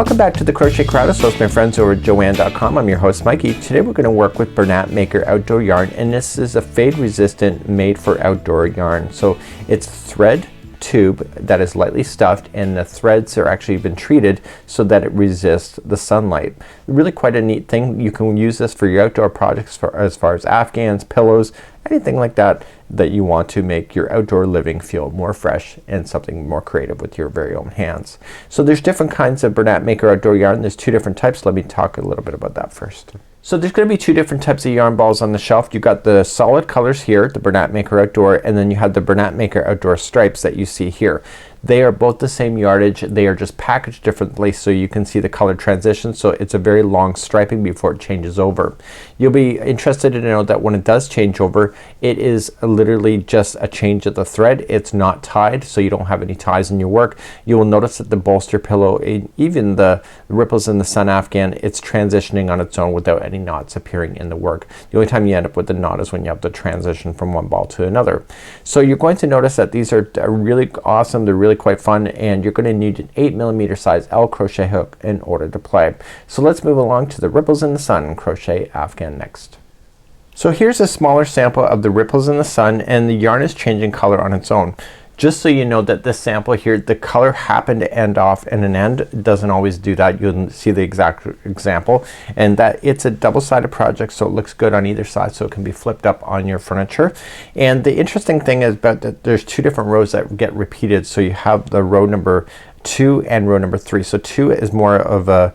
Welcome back to the Crochet Crowd. So it's my friends over at Joann.com. I'm your host Mikey. Today we're going to work with Bernat Maker Outdoor Yarn, and this is a fade resistant made for outdoor yarn. So it's thread tube that is lightly stuffed, and the threads are actually been treated so that it resists the sunlight. Really quite a neat thing. You can use this for your outdoor projects as far as Afghans, pillows, anything like that that you want to make your outdoor living feel more fresh and something more creative with your very own hands. So there's different kinds of Bernat Maker Outdoor Yarn. There's two different types. Let me talk a little bit about that first. So there's going to be two different types of yarn balls on the shelf. You've got the solid colors here, the Bernat Maker Outdoor, and then you have the Bernat Maker Outdoor stripes that you see here. They are both the same yardage. They are just packaged differently so you can see the color transition. So it's a very long striping before it changes over. You'll be interested to know that when it does change over, it is literally just a change of the thread. It's not tied, so you don't have any ties in your work. You will notice that the bolster pillow, even the ripples in the sun Afghan, it's transitioning on its own without any knots appearing in the work. The only time you end up with the knot is when you have to transition from one ball to another. So you're going to notice that these are really awesome. They're really quite fun, and you're going to need an 8mm size L crochet hook in order to play. So let's move along to the ripples in the sun crochet Afghan next. So here's a smaller sample of the ripples in the sun, and the yarn is changing color on its own. Just so you know that this sample here, the color happened to end off in an end. It doesn't always do that. You'll see the exact example, and that it's a double-sided project, so it looks good on either side, so it can be flipped up on your furniture. And the interesting thing is that there's two different rows that get repeated. So you have the row number 2 and row number 3. So 2 is more of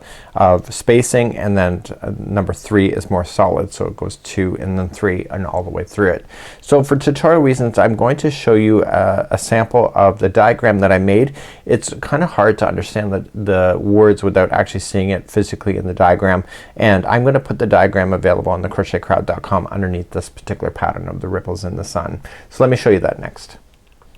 spacing, and then number 3 is more solid, so it goes 2 and then 3 and all the way through it. So for tutorial reasons, I'm going to show you a sample of the diagram that I made. It's kind of hard to understand the words without actually seeing it physically in the diagram, and I'm going to put the diagram available on the crochetcrowd.com underneath this particular pattern of the ripples in the sun. So let me show you that next.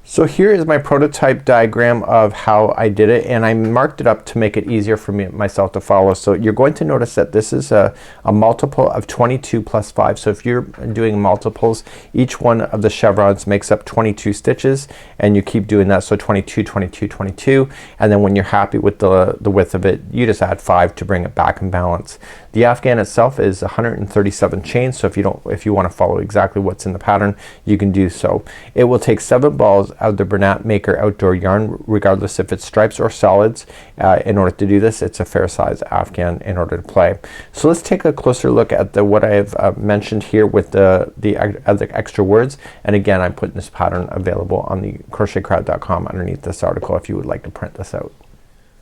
So here is my prototype diagram of how I did it, and I marked it up to make it easier for myself to follow. So you're going to notice that this is a multiple of 22 plus 5. So if you're doing multiples, each one of the chevrons makes up 22 stitches, and you keep doing that. So 22, 22, 22, and then when you're happy with the width of it, you just add 5 to bring it back in balance. The Afghan itself is 137 chains, so if you want to follow exactly what's in the pattern, you can do so. It will take 7 balls of the Bernat Maker Outdoor Yarn, regardless if it's stripes or solids. In order to do this, it's a fair size Afghan in order to play. So let's take a closer look at what I have mentioned here with the other extra words. And again, I'm putting this pattern available on the crochetcrowd.com underneath this article if you would like to print this out.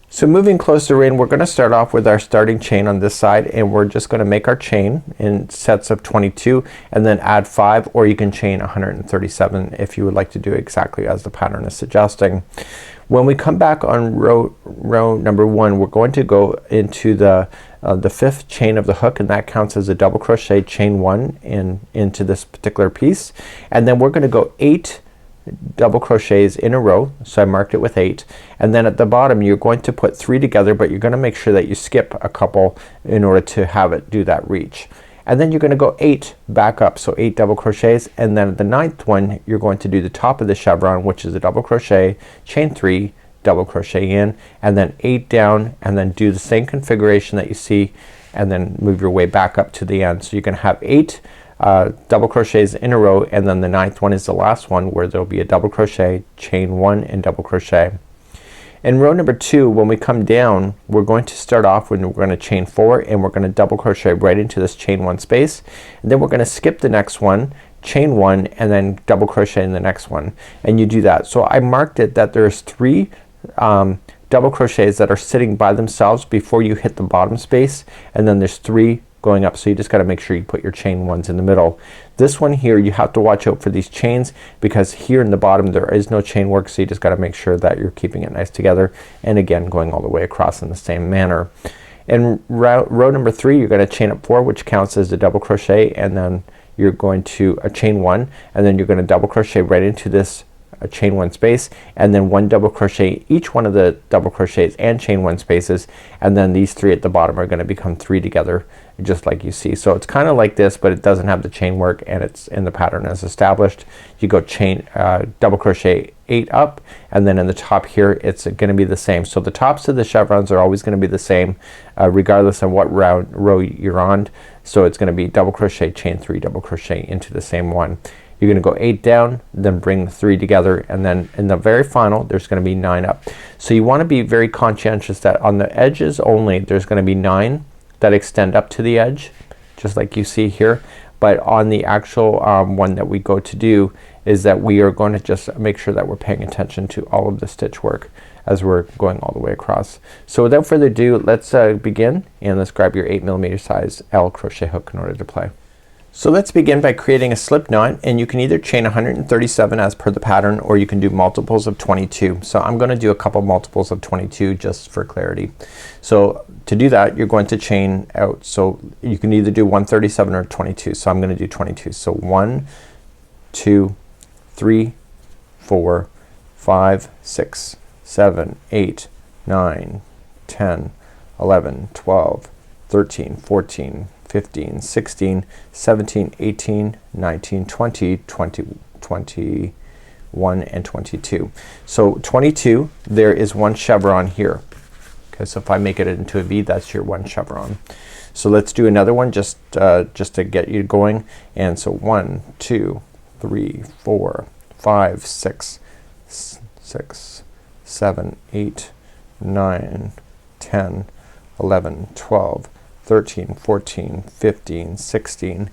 So moving closer in, we're going to start off with our starting chain on this side, and we're just going to make our chain in sets of 22 and then add 5, or you can chain 137 if you would like to do exactly as the pattern is suggesting. When we come back on row number 1, we're going to go into the 5th chain of the hook, and that counts as a double crochet chain 1 into this particular piece, and then we're going to go 8 double crochets in a row. So I marked it with 8, and then at the bottom you're going to put 3 together, but you're going to make sure that you skip a couple in order to have it do that reach. And then you're going to go 8 back up, so 8 double crochets, and then the 9th one you're going to do the top of the chevron, which is a double crochet, chain 3, double crochet in, and then 8 down, and then do the same configuration that you see, and then move your way back up to the end. So you can have 8 double crochets in a row, and then the 9th one is the last one where there'll be a double crochet, chain 1, and double crochet. In row number 2, when we come down, we're going to start off when we're going to chain 4, and we're going to double crochet right into this chain 1 space, and then we're going to skip the next one, chain 1, and then double crochet in the next one, and you do that. So I marked it that there's 3 double crochets that are sitting by themselves before you hit the bottom space, and then there's 3 going up. So you just got to make sure you put your chain 1s in the middle. This one here, you have to watch out for these chains, because here in the bottom there is no chain work, so you just got to make sure that you're keeping it nice together, and again going all the way across in the same manner. In row number 3, you're going to chain up 4, which counts as a double crochet, and then you're going to chain 1, and then you're going to double crochet right into this chain 1 space, and then 1 double crochet each one of the double crochets and chain 1 spaces, and then these 3 at the bottom are gonna become 3 together just like you see. So it's kinda like this, but it doesn't have the chain work, and it's in the pattern as established. You go chain double crochet 8 up, and then in the top here it's gonna be the same. So the tops of the chevrons are always gonna be the same regardless of what row you're on. So it's gonna be double crochet, chain 3, double crochet into the same one. You're gonna go 8 down, then bring the 3 together, and then in the very final there's gonna be 9 up. So you wanna be very conscientious that on the edges only there's gonna be 9 that extend up to the edge just like you see here, but on the actual one that we go to do is that we are going to just make sure that we're paying attention to all of the stitch work as we're going all the way across. So without further ado, let's begin, and let's grab your 8mm size L crochet hook in order to play. So let's begin by creating a slip knot, and you can either chain 137 as per the pattern, or you can do multiples of 22. So I'm gonna do a couple multiples of 22 just for clarity. So to do that you're going to chain out. So you can either do 137 or 22. So I'm gonna do 22. So 1, 2, 3, 4, 5, 6, 7, 8, 9, 10, 11, 12, 13, 14, 15, 16, 17, 18, 19, 20, 21, and 22. So 22, there is 1 chevron here. Okay, so if I make it into a V, that's your 1 chevron. So let's do another one just to get you going. And so 1, 2, 3, 4, 5, 6, 7, 8, 9, 10, 11, 12, 13, 14, 15, 16,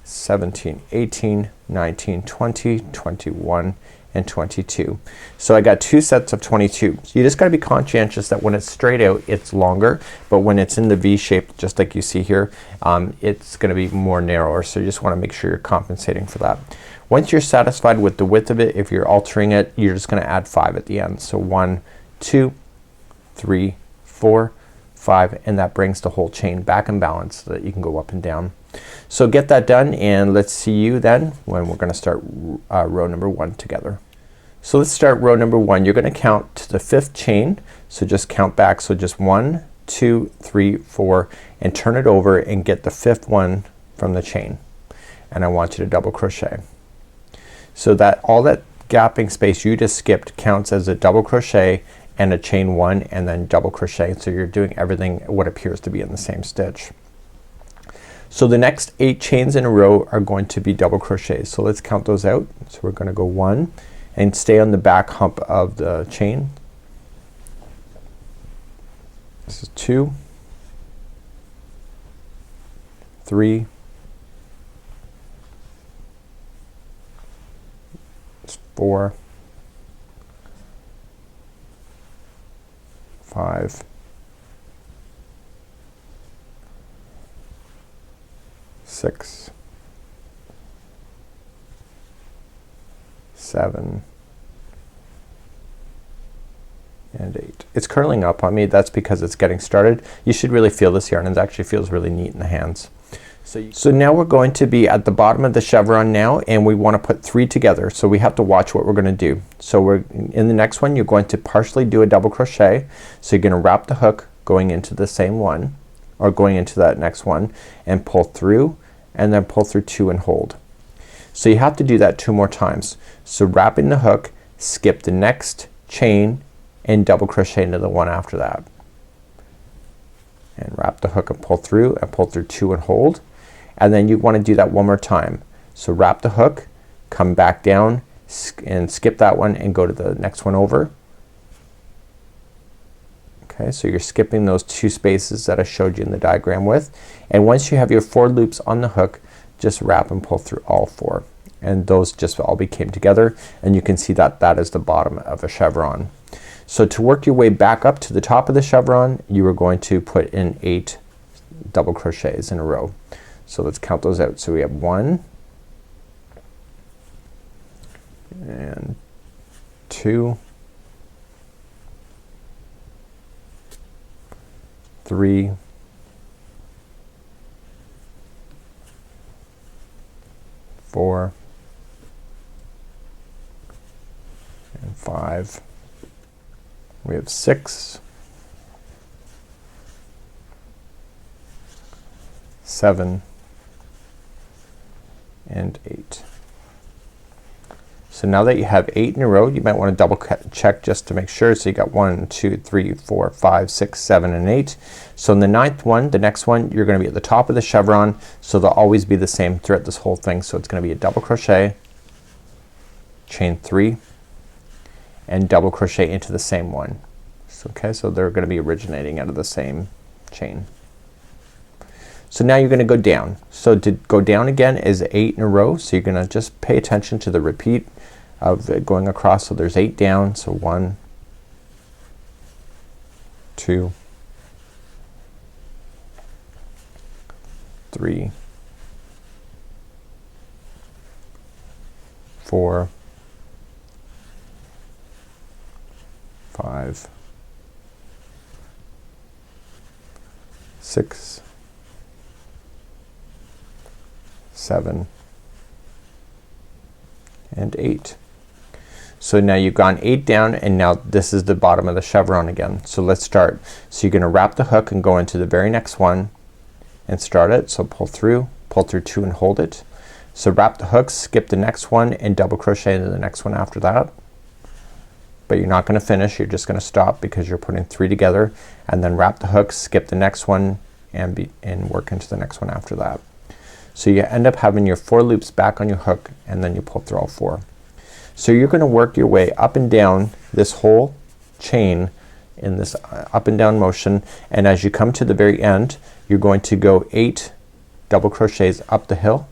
17, 18, 19, 20, 21, and 22. So I got 2 sets of 22. So you just gotta be conscientious that when it's straight out it's longer, but when it's in the V shape just like you see here, it's gonna be more narrower. So you just wanna make sure you're compensating for that. Once you're satisfied with the width of it, if you're altering it, you're just gonna add 5 at the end. So 1, 2, 3, 4, 5, and that brings the whole chain back in balance so that you can go up and down. So get that done, and let's see you then when we're gonna start row number 1 together. So let's start row number 1. You're gonna count to the 5th chain, so just count back. So just 1, 2, 3, 4, and turn it over and get the 5th one from the chain, and I want you to double crochet. So that all that gapping space you just skipped counts as a double crochet and a chain 1 and then double crochet. So you're doing everything what appears to be in the same stitch. So the next 8 chains in a row are going to be double crochets. So let's count those out. So we're gonna go 1 and stay on the back hump of the chain. This is 2, 3, 4, 5, 6, 7, and 8. It's curling up on me. That's because it's getting started. You should really feel this yarn. It actually feels really neat in the hands. So now we're going to be at the bottom of the chevron now, and we want to put 3 together. So we have to watch what we're gonna do. So we're in the next one you're going to partially do a double crochet. So you're gonna wrap the hook going into the same one, or going into that next one, and pull through, and then pull through 2 and hold. So you have to do that 2 more times. So wrapping the hook, skip the next chain and double crochet into the one after that, and wrap the hook and pull through 2 and hold. And then you want to do that 1 more time. So wrap the hook, come back down and skip that one and go to the next one over. Okay, so you're skipping those 2 spaces that I showed you in the diagram with. And once you have your 4 loops on the hook, just wrap and pull through all 4. And those just all became together, and you can see that that is the bottom of a chevron. So to work your way back up to the top of the chevron, you are going to put in 8 double crochets in a row. So let's count those out. So we have 1 and 2, 3, 4, have 6, 7 and 8. So now that you have 8 in a row, you might want to double check just to make sure. So you got 1, 2, 3, 4, 5, 6, 7 and 8. So in the 9th one, the next one, you're going to be at the top of the chevron, so they'll always be the same throughout this whole thing. So it's going to be a double crochet, chain 3 and double crochet into the same one. So, okay, so they're going to be originating out of the same chain. So now you're going to go down. So to go down again is 8 in a row. So you're going to just pay attention to the repeat of it going across. So there's 8 down. So 1, 2, 3, 4, 5, 6, 7 and 8. So now you've gone 8 down and now this is the bottom of the chevron again. So let's start. So you're gonna wrap the hook and go into the very next one and start it. So pull through 2 and hold it. So wrap the hook, skip the next one and double crochet into the next one after that. But you're not gonna finish, you're just gonna stop because you're putting 3 together, and then wrap the hook, skip the next one and work into the next one after that. So you end up having your 4 loops back on your hook and then you pull through all 4. So you're gonna work your way up and down this whole chain in this up and down motion, and as you come to the very end you're going to go 8 double crochets up the hill.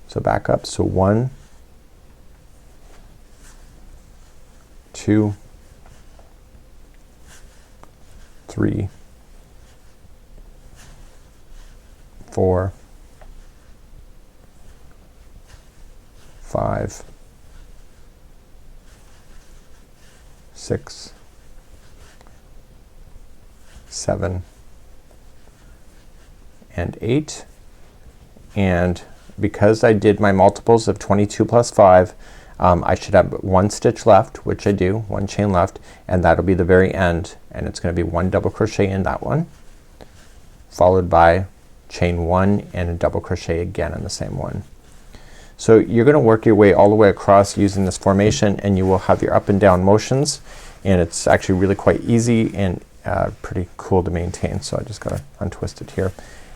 So back up. So 1, 2, 3, 4, 5, 6, 7 and 8. And because I did my multiples of 22 plus 5, I should have 1 stitch left, which I do, 1 chain left, and that'll be the very end, and it's gonna be 1 double crochet in that one, followed by chain 1 and a double crochet again in the same one. So you're gonna work your way all the way across using this formation, and you will have your up and down motions, and it's actually really quite easy and pretty cool to maintain. So I just gotta untwist it here,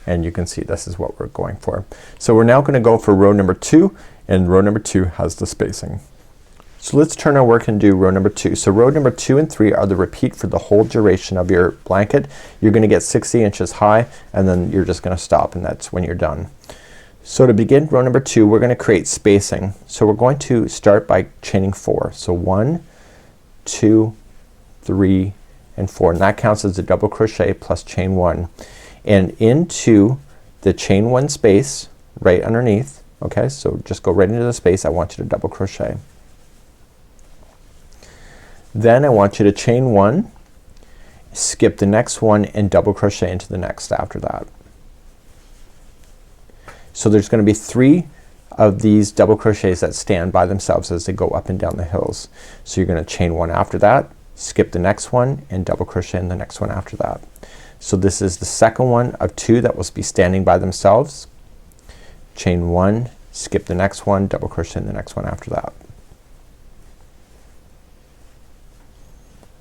and you can see this is what we're going for. So we're now gonna go for row number 2, and row number 2 has the spacing. So let's turn our work and do row number 2. So row number 2 and 3 are the repeat for the whole duration of your blanket. You're gonna get 60 inches high, and then you're just gonna stop, and that's when you're done. So to begin row number 2, we're gonna create spacing. So we're going to start by chaining 4. So 1, 2, 3 and 4, and that counts as a double crochet plus chain 1. And into the chain 1 space right underneath, okay, so just go right into the space, I want you to double crochet. Then I want you to chain 1, skip the next one and double crochet into the next after that. So there's gonna be 3 of these double crochets that stand by themselves as they go up and down the hills. So you're gonna chain 1 after that, skip the next one and double crochet in the next one after that. So this is the second one of 2 that will be standing by themselves. Chain 1, skip the next one, double crochet in the next one after that.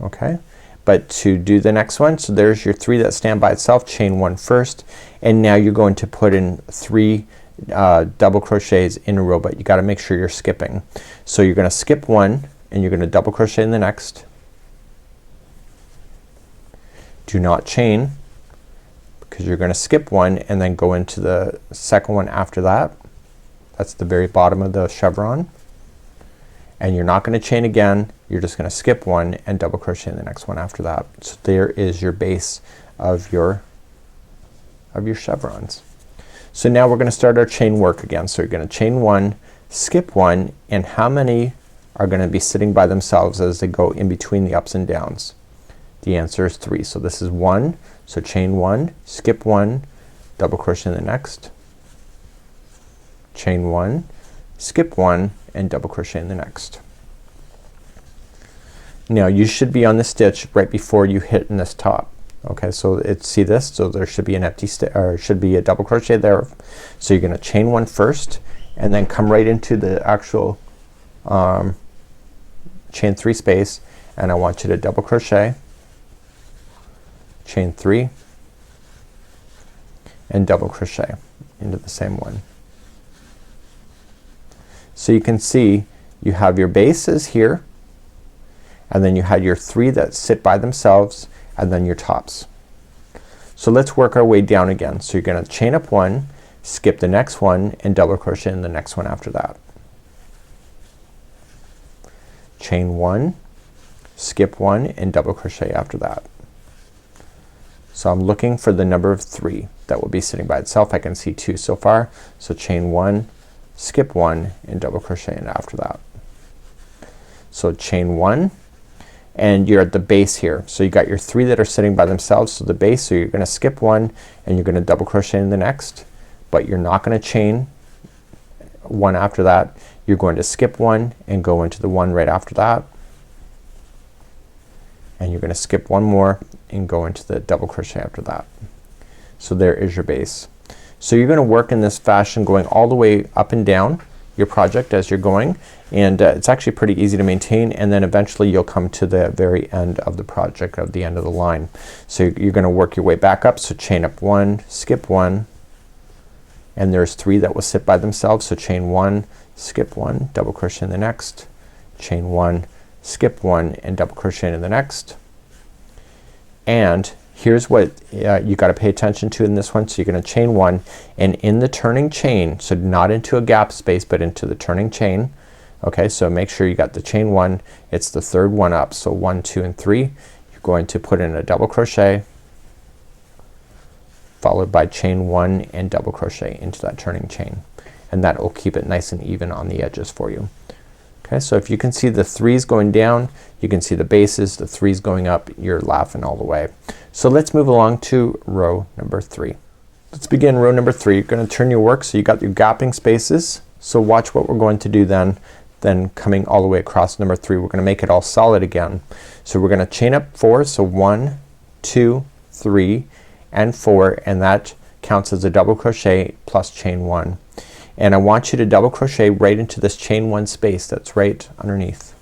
Okay, but to do the next one, so there's your 3 that stand by itself, chain 1 first, and now you're going to put in 3 double crochets in a row, but you gotta make sure you're skipping. So you're gonna skip 1 and you're gonna double crochet in the next. Do not chain, because you're gonna skip 1 and then go into the second one after that. That's the very bottom of the chevron, and you're not gonna chain again, you're just gonna skip 1 and double crochet in the next one after that. So there is your base of your chevrons. So now we're gonna start our chain work again. So you're gonna chain 1, skip 1, and how many are gonna be sitting by themselves as they go in between the ups and downs? The answer is 3. So this is 1, so chain 1, skip 1, double crochet in the next, chain 1, skip 1 and double crochet in the next. Now you should be on the stitch right before you hit in this top. Okay, so see this? So there should be an empty or should be a double crochet there. So you're gonna chain one first and then come right into the actual chain 3 space, and I want you to double crochet, chain 3 and double crochet into the same one. So you can see you have your bases here, and then you had your 3 that sit by themselves, and then your tops. So let's work our way down again. So you're gonna chain up 1, skip the next one and double crochet in the next one after that. Chain 1, skip 1 and double crochet after that. So I'm looking for the number of 3 that will be sitting by itself. I can see 2 so far. So chain 1, skip 1 and double crochet in after that. So chain 1 and you're at the base here. So you got your 3 that are sitting by themselves, so the base, so you're gonna skip 1 and you're gonna double crochet in the next, but you're not gonna chain 1 after that. You're going to skip 1 and go into the 1 right after that, and you're gonna skip 1 more and go into the double crochet after that. So there is your base. So you're gonna work in this fashion going all the way up and down your project as you're going, and it's actually pretty easy to maintain, and then eventually you'll come to the very end of the project, of the end of the line. So you're gonna work your way back up. So chain up 1, skip 1, and there's 3 that will sit by themselves. So chain 1, skip 1, double crochet in the next, chain 1, skip 1 and double crochet in the next. And here's what you gotta pay attention to in this one. So you're gonna chain 1 and in the turning chain, so not into a gap space but into the turning chain. Okay, so make sure you got the chain 1, it's the 3rd one up. So 1, 2 and 3, you're going to put in a double crochet followed by chain 1 and double crochet into that turning chain, and that will keep it nice and even on the edges for you. Okay, so if you can see the 3's going down, you can see the bases, the 3's going up, you're laughing all the way. So let's move along to row number 3. Let's begin row number 3. You're gonna turn your work so you got your gapping spaces. So watch what we're going to do then coming all the way across number 3, we're gonna make it all solid again. So we're gonna chain up 4, so 1, 2, 3 and 4, and that counts as a double crochet plus chain 1. And I want you to double crochet right into this chain 1 space that's right underneath.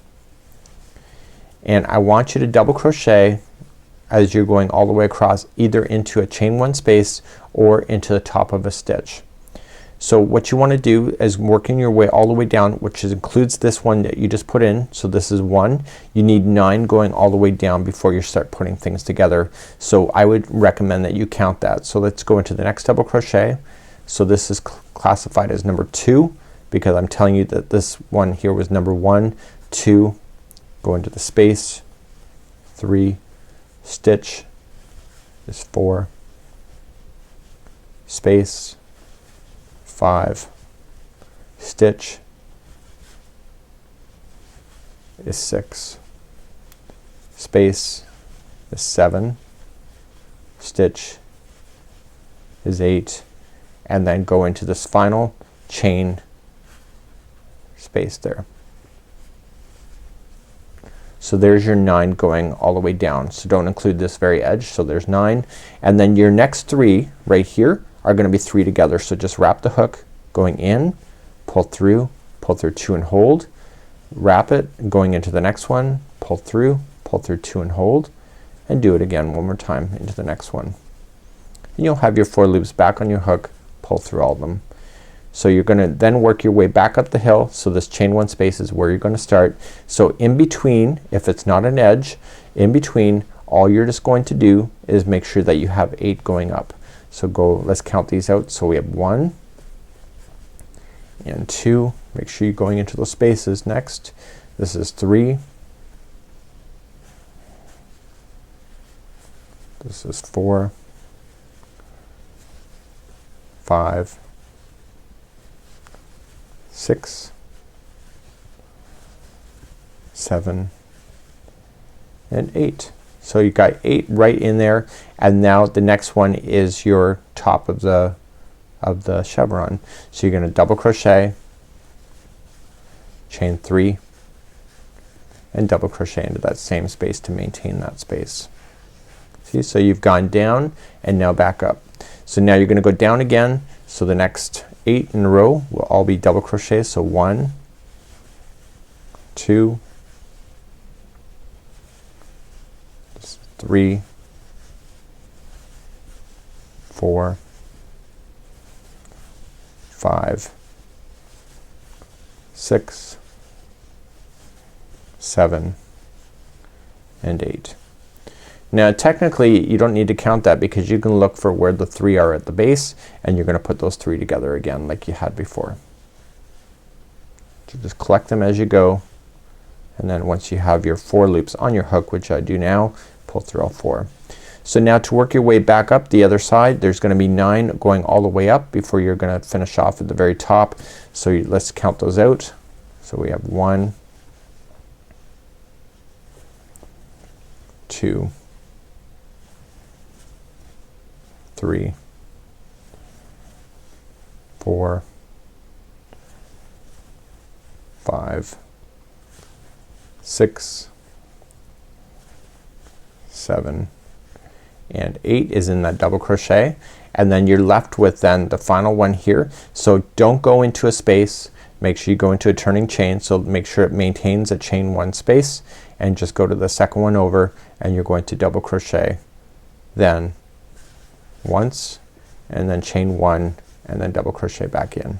And I want you to double crochet as you're going all the way across, either into a chain 1 space or into the top of a stitch. So what you want to do is working your way all the way down, which includes this one that you just put in. So this is 1. You need 9 going all the way down before you start putting things together. So I would recommend that you count that. So let's go into the next double crochet. So this is classified as number 2 because I'm telling you that this one here was number 1, 2, go into the space, 3, stitch is 4, space, 5, stitch is 6, space is 7, stitch is 8, and then go into this final chain space there. So there's your 9 going all the way down. So don't include this very edge. So there's 9, and then your next 3 right here are gonna be 3 together. So just wrap the hook going in, pull through 2 and hold, wrap it going into the next one, pull through 2 and hold, and do it again one more time into the next one. And you'll have your 4 loops back on your hook, pull through all of them. So you're gonna then work your way back up the hill. So this chain 1 space is where you're gonna start. So in between, if it's not an edge, in between, all you're just going to do is make sure that you have 8 going up. So let's count these out. So we have 1 and 2. Make sure you're going into those spaces next. This is 3. This is 4, 5, 6, 7, and 8. So you got 8 right in there, and now the next one is your top of the chevron. So you're gonna double crochet, chain 3, and double crochet into that same space to maintain that space. See, so you've gone down and now back up. So now you're gonna go down again, so the next 8 in a row will all be double crochet. So 1, 2, 3, 4, 5, 6, 7, and 8. Now technically you don't need to count that because you can look for where the 3 are at the base and you're gonna put those 3 together again like you had before. So just collect them as you go, and then once you have your 4 loops on your hook, which I do now, pull through all 4. So now to work your way back up the other side, there's gonna be 9 going all the way up before you're gonna finish off at the very top. So let's count those out. So we have 1, 2, 3, 4, 5, 6, 7, and 8 is in that double crochet, and then you're left with then the final one here. So don't go into a space, make sure you go into a turning chain, so make sure it maintains a chain 1 space, and just go to the second one over and you're going to double crochet then once and then chain 1 and then double crochet back in.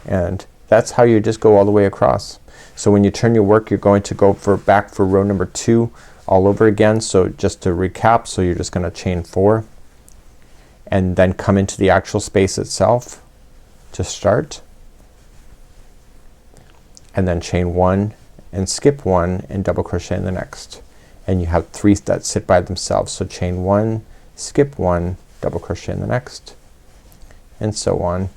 And that's how you just go all the way across. So when you turn your work, you're going to go back for row number 2 all over again. So just to recap, so you're just gonna chain 4 and then come into the actual space itself to start, and then chain 1 and skip 1 and double crochet in the next, and you have 3 that sit by themselves. So chain 1, skip 1, double crochet in the next, and so on,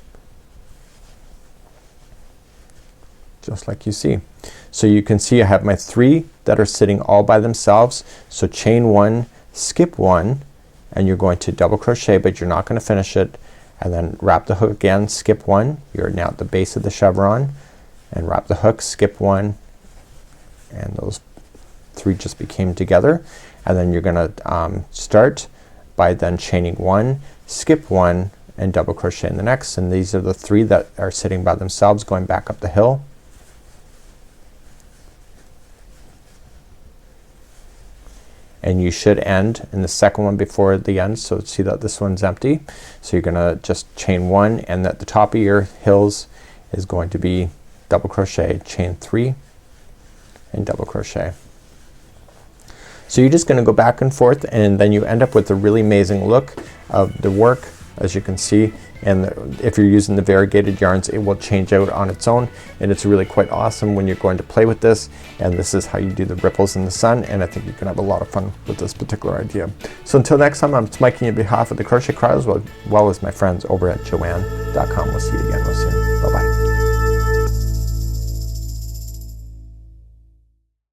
just like you see. So you can see I have my 3 that are sitting all by themselves. So chain 1, skip 1, and you're going to double crochet, but you're not gonna finish it, and then wrap the hook again, skip 1, you're now at the base of the chevron, and wrap the hook, skip 1, and those 3 just became together. And then you're gonna start by then chaining 1, skip 1, and double crochet in the next, and these are the 3 that are sitting by themselves going back up the hill. And you should end in the second one before the end. So see that this one's empty. So you're gonna just chain 1, and at the top of your hills is going to be double crochet, chain 3, and double crochet. So you're just gonna go back and forth, and then you end up with a really amazing look of the work, as you can see. And if you're using the variegated yarns, it will change out on its own, and it's really quite awesome when you're going to play with this. And this is how you do the ripples in the sun, and I think you can have a lot of fun with this particular idea. So until next time, I'm Mikey on behalf of the Crochet Crowd, as well as my friends over at Joann.com. We'll see you again real soon. Bye bye.